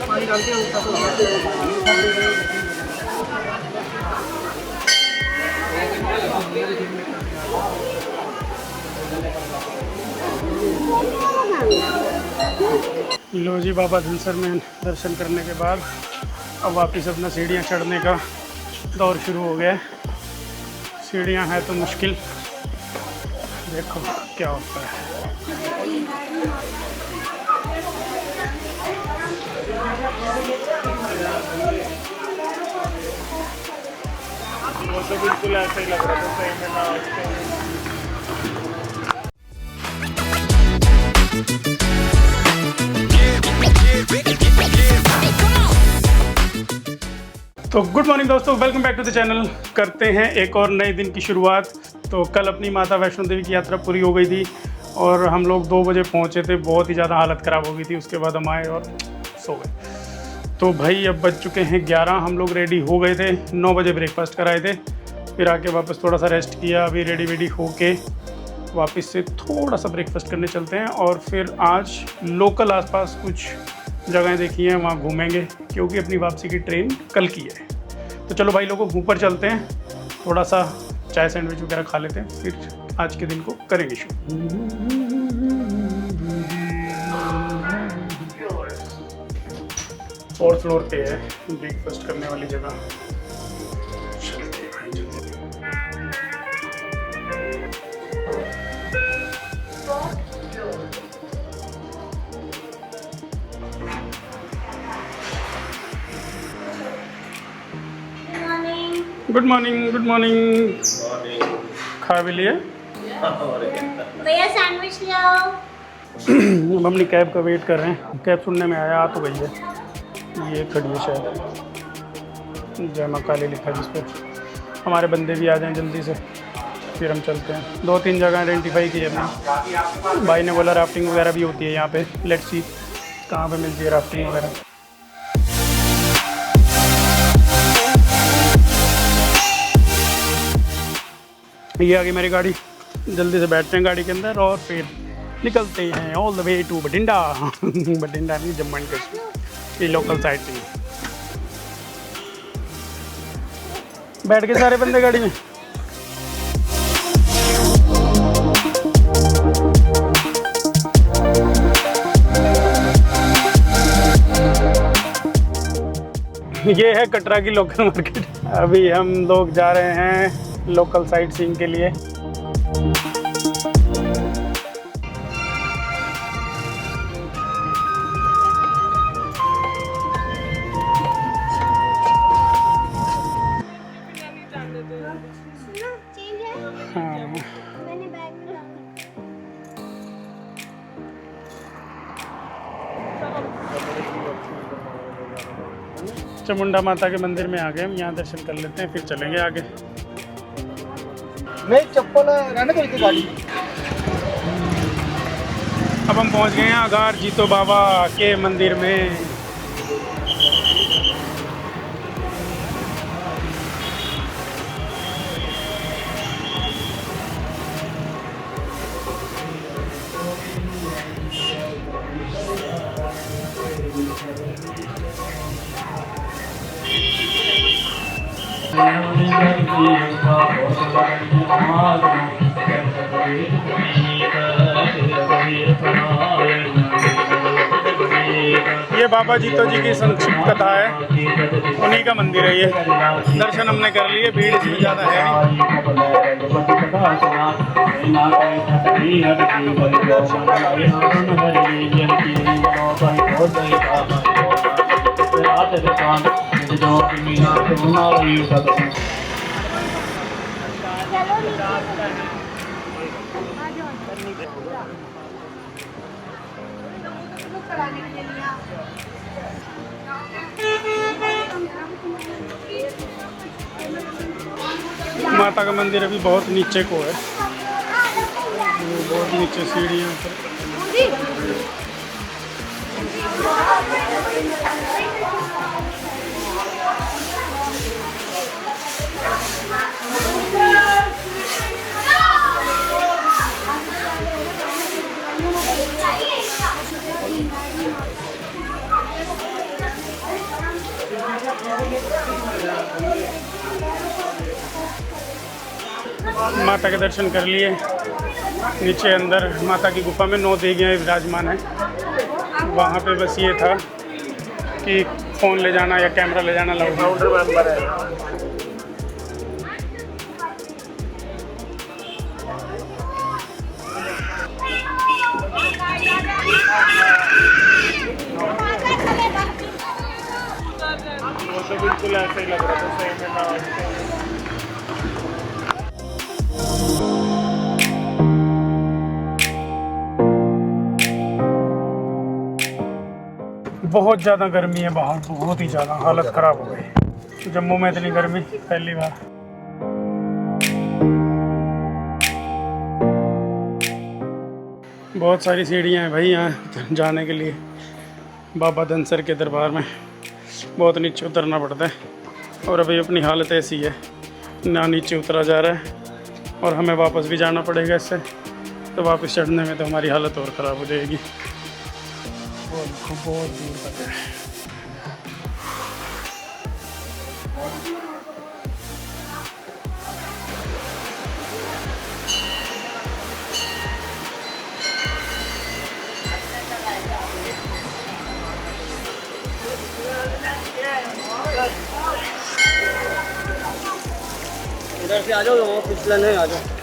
पानी डालते हैं उसका लो जी, बाबा धनसर में दर्शन करने के बाद अब वापस अपना सीढ़ियाँ चढ़ने का दौर शुरू हो गया है। सीढ़ियाँ हैं तो मुश्किल, देखो क्या होता है। वो तो बिल्कुल ऐसे ही लग रहा था, सही में ना। तो गुड मॉर्निंग दोस्तों, welcome back to the channel. करते हैं एक और नए दिन की शुरुआत। तो कल अपनी माता वैष्णो देवी की यात्रा पूरी हो गई थी और हम लोग 2 बजे पहुंचे थे। बहुत ही ज़्यादा हालत ख़राब हो गई थी। उसके बाद हम आए और सो गए। तो भाई अब बज चुके हैं 11। हम लोग रेडी हो गए थे, 9 बजे ब्रेकफास्ट कराए थे, फिर आके वापस थोड़ा सा रेस्ट किया। अभी रेडी वेडी होके वापस से थोड़ा सा ब्रेकफास्ट करने चलते हैं और फिर आज लोकल आसपास कुछ जगहें देखी हैं, वहाँ घूमेंगे क्योंकि अपनी वापसी की ट्रेन कल की है। तो चलो भाई लोगों, ऊपर चलते हैं, थोड़ा सा चाय सैंडविच वगैरह खा लेते हैं, फिर आज के दिन को करेंगे शुरू। 4th फ्लोर पे है ब्रेकफास्ट करने वाली जगह। Good morning. Good morning. खा भी लिए भैया, सैंडविच ले आओ। हम अपनी कैब का वेट कर रहे हैं। कैब सुनने में आया, आ तो गई है, ये खड़ी है शायद, जय मां काली लिखा है जिस पर। हमारे बंदे भी आ जाएं जल्दी से, फिर हम चलते हैं। 2-3 जगह आइडेंटिफाई की है हमने। भाई ने बोला राफ्टिंग वगैरह भी होती है यहाँ पे। लेट्स सी कहाँ पे मिलती है राफ्टिंग वगैरह। ये आ गई मेरी गाड़ी, जल्दी से बैठते हैं गाड़ी के अंदर और फिर निकलते हैं all the way to Bathinda. Bathinda नहीं, जम्मू एंड कश्मीर, ये लोकल साइड से। बैठ के सारे बंदे गाड़ी में। ये है कटरा की लोकल मार्केट। अभी हम लोग जा रहे हैं लोकल साइट सीइंग के लिए। हाँ, चामुंडा माता के मंदिर में आ गए हम। यहाँ दर्शन कर लेते हैं, फिर चलेंगे आगे। नहीं, चप्पल रहने दो इनकी गाड़ी। अब हम पहुँच गए हैं आगार जीतो बाबा के मंदिर में। ये बाबा जीतो जी की संक्षिप्त कथा है, उन्हीं का मंदिर है ये। दर्शन हमने कर लिए, भीड़ इसमें ज़्यादा है माता का मंदिर अभी बहुत नीचे को है, बहुत नीचे सीढ़ियों पर। माता के दर्शन कर लिए। नीचे अंदर माता की गुफा में 9 देवियाँ विराजमान हैं। वहाँ पे बस ये था कि फ़ोन ले जाना या कैमरा ले जाना लाउड मेंबर है। वो तो बिल्कुल ऐसे ही लग रहा था, सही में ना। बहुत ज़्यादा गर्मी है बाहर, बहुत ही ज़्यादा हालत ख़राब हो गई। जम्मू में इतनी गर्मी पहली बार। बहुत सारी सीढ़ियाँ हैं भाई यहाँ जाने के लिए। बाबा धनसर के दरबार में बहुत नीचे उतरना पड़ता है और अभी अपनी हालत ऐसी है, ना नीचे उतरा जा रहा है और हमें वापस भी जाना पड़ेगा इससे। तो वापस चढ़ने में तो हमारी हालत और ख़राब हो जाएगी। बहुत दूर तक है। इधर से आ जाओ, वहाँ फिसलन है, आ जाओ।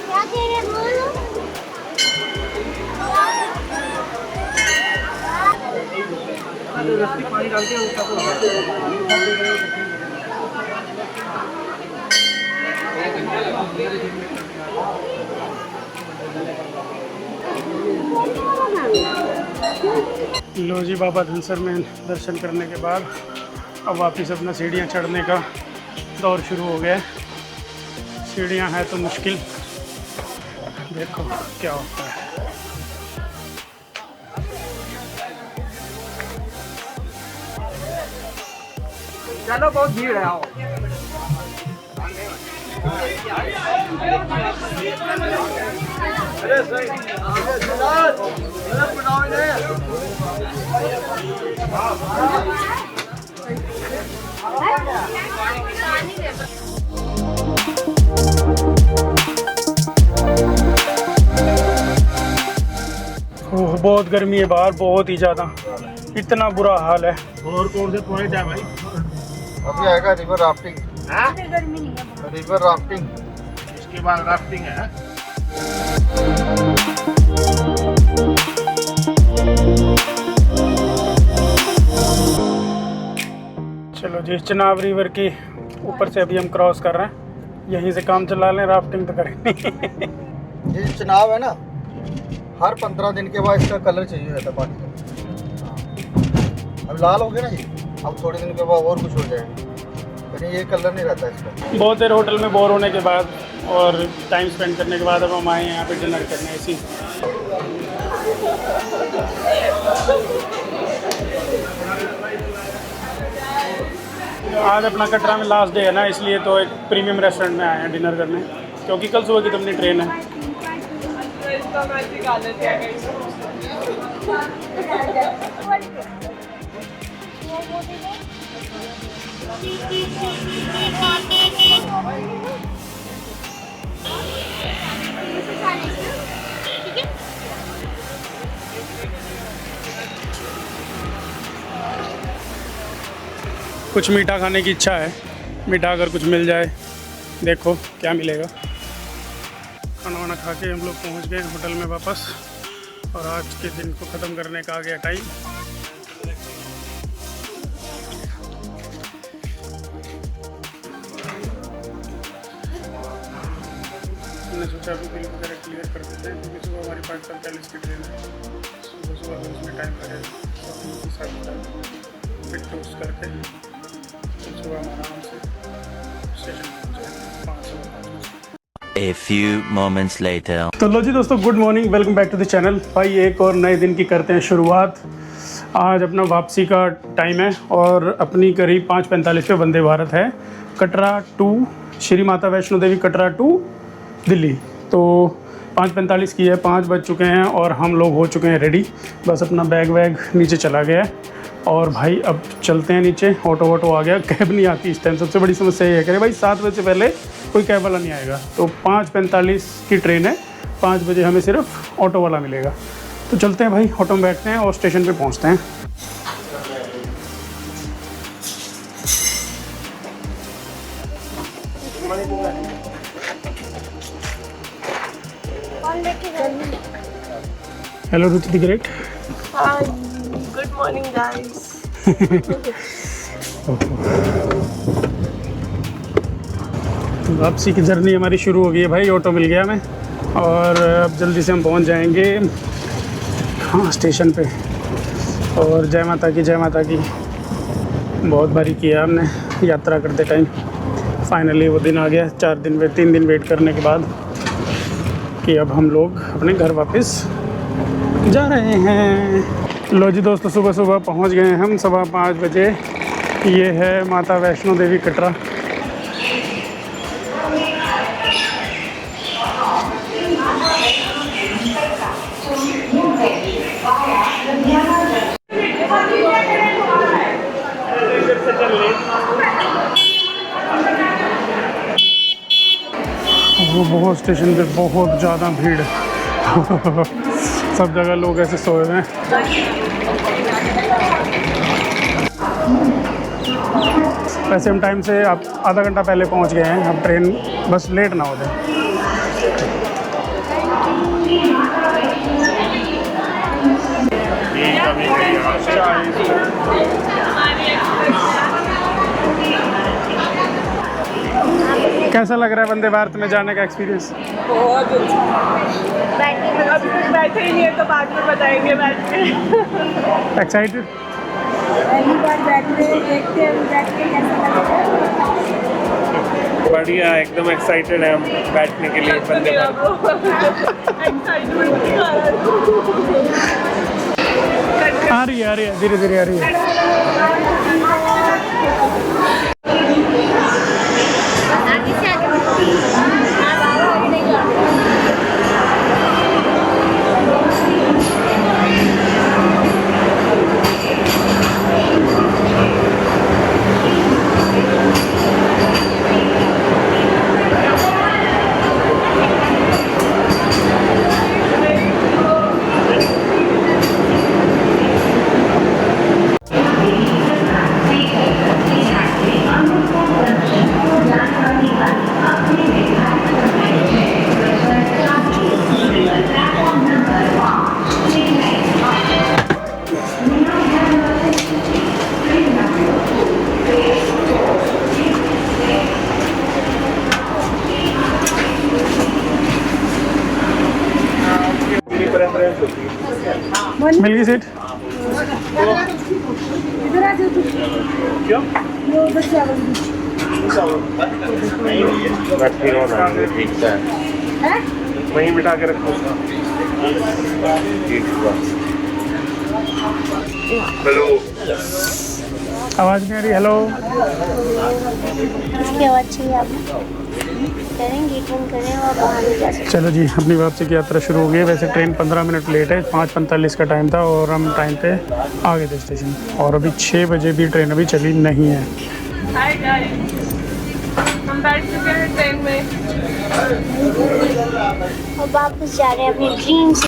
क्या कह रहे बोलो? पानी डालते हैं उसका। लो जी, बाबा धनसर में दर्शन करने के बाद अब वापस अपना सीढ़ियाँ चढ़ने का दौर शुरू हो गया है। सीढ़ियाँ हैं तो मुश्किल, देखो क्या होता है। चलो, बहुत भीड़ है, आओ। अरे सही बहुत गर्मी है बाहर, बहुत ही ज़्यादा, इतना बुरा हाल है। और कौन से पॉइंट है भाई? अभी आएगा रिवर राफ्टिंग। गर्मी नहीं है। रिवर राफ्टिंग इसके बाद राफ्टिंग है। चलो जी, चिनाब रिवर के ऊपर से अभी हम क्रॉस कर रहे हैं। यहीं से काम चला लें, राफ्टिंग तो करेंगे। ये चुनाव है ना, हर 15 दिन के बाद इसका कलर चाहिए रहता है पानी का। अब लाल हो गया ना जी, अब थोड़े दिन के बाद और कुछ हो जाएगा, यानी ये कलर नहीं रहता इसका। बहुत देर होटल में बोर होने के बाद और टाइम स्पेंड करने के बाद अब हम आए हैं यहाँ पे डिनर करने। इसी आज अपना कटरा में लास्ट डे है ना, इसलिए तो एक प्रीमियम रेस्टोरेंट में आए हैं डिनर करने, क्योंकि कल सुबह की तो अपनी ट्रेन है। कुछ मीठा खाने की इच्छा है, मीठा अगर कुछ मिल जाए, देखो क्या मिलेगा। खाना वाना खा के हम लोग पहुँच गए होटल में वापस, और आज के दिन को ख़त्म करने का आ गया टाइम। हमने सोचा अभी बिल वगैरह क्लियर कर देते हैं, क्योंकि सुबह हमारी 5:40 की ट्रेन है। सुबह उसमें टाइम लगेगा, तो साथ फिट टोस्ट करके सुबह हम आराम से स्टेशन पहुँच जाएंगे 5 बजे। A few moments later. तो लो जी दोस्तों, good morning, welcome back to the channel. भाई एक और नए दिन की करते हैं शुरुआत। आज अपना वापसी का टाइम है और अपनी करीब 5:45 पे वंदे भारत है कटरा टू श्री माता वैष्णो देवी, कटरा टू दिल्ली। तो 5:45 की है, 5 बज चुके हैं और हम लोग हो चुके हैं रेडी। बस अपना बैग वैग नीचे चला गया है और भाई अब चलते हैं नीचे। ऑटो वोटो आ गया, कैब नहीं आती इस टाइम। सबसे बड़ी समस्या ये है कि भाई 7 बजे से पहले कोई कैब वाला नहीं आएगा। तो 5:45 की ट्रेन है, 5 बजे हमें सिर्फ ऑटो वाला मिलेगा। तो चलते हैं भाई, ऑटो में बैठते हैं और स्टेशन पे पहुंचते हैं। कौन लेके जाएगी? Hello Ruchi the great. Hi, good morning guys. वापसी की जर्नी हमारी शुरू हो गई है भाई। ऑटो मिल गया हमें और अब जल्दी से हम पहुंच जाएंगे हाँ स्टेशन पे। और जय माता की, जय माता की। बहुत बारी किया हमने यात्रा करते टाइम। फाइनली वो दिन आ गया, 3 दिन वेट करने के बाद कि अब हम लोग अपने घर वापस जा रहे हैं। लो जी दोस्तों, सुबह सुबह पहुंच गए हैं हम 5:15 बजे। ये है माता वैष्णो देवी कटरा। वो बहुत स्टेशन पे बहुत ज़्यादा भीड़ है। सब जगह लोग ऐसे सोए हुए हैं। वैसे हम टाइम से आप आधा घंटा पहले पहुंच गए हैं। अब ट्रेन बस लेट ना हो जाए। कैसा लग रहा है वंदे भारत में जाने का एक्सपीरियंस? बहुत अच्छा। अभी कुछ बैठे ही नहीं है तो बाद में बताएंगे बैठ के। एक्साइटेड? पहली बार बैठते हैं, देखते हैं बैठ के कैसा लगता है। बढ़िया, एकदम एक्साइटेड है हम बैठने के लिए वंदे भारत। आ रही है धीरे धीरे आ रही है। आगे से आगे हाँ बाबा आगे नहीं जाओ। मिल गई सीट? इधर आ जाओ। क्यों? वो उधर से आवाज है। वहीं बिठा के रखो। हेलो, आवाज़ नहीं आ रही। हेलो, उसकी आवाज चाहिए आपको? करें गेट बंद करें और बाहर नहीं जा सकते। चलो जी, अपनी वापसी की यात्रा शुरू हो गई है। वैसे ट्रेन 15 मिनट लेट है, 5:45 का टाइम था और हम टाइम पे आ गए थे स्टेशन। और अभी 6 बजे भी ट्रेन अभी चली नहीं है। हाय गाइस, हम बैठ चुके हैं ट्रेन में। और वापस जा रहे हैं अपनी ड्रीम से।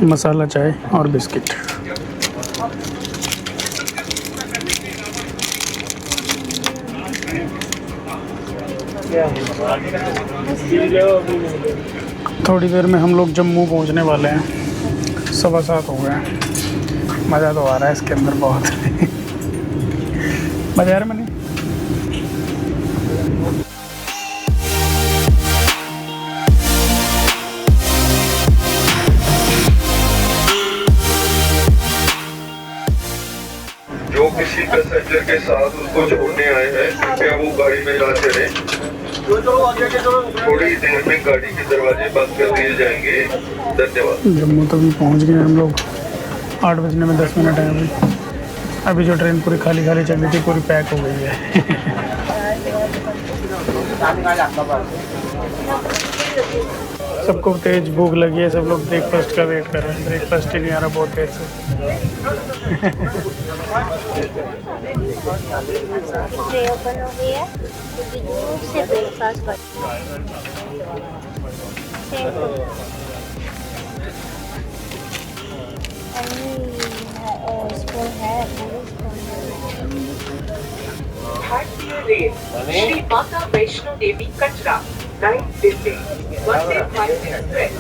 मसाला चाय और बिस्किट। थोड़ी देर में हम लोग जम्मू पहुंचने वाले हैं। 7:15 हो गए। मज़ा तो आ रहा है इसके अंदर बहुत। मज़ा आ रहा है मैंने। जो किसी पैसेंजर के साथ उसको छोड़ने आए हैं कृपया वो गाड़ी में ना चढ़े। थोड़ी देर में गाड़ी के दरवाजे बंद कर दिए जाएंगे। धन्यवाद। जम्मू तो भी पहुंच गए हम लोग। 8 बजने में 10 मिनट है अभी जो ट्रेन पूरी खाली खाली चल रही थी पूरी पैक हो गई है। सबको तेज भूख लगी है। सब लोग ब्रेकफास्ट का वेट कर रहे हैं। ब्रेकफास्ट ही नहीं आ रहा बहुत देर से। ट्रे ओपन हो गई है क्योंकि दूर से ब्रेकफास्ट कर स्पून है। भारतीय रेल श्री माता वैष्णो देवी कटरा 9 दिल्ली वंदे भारत एक्सप्रेस।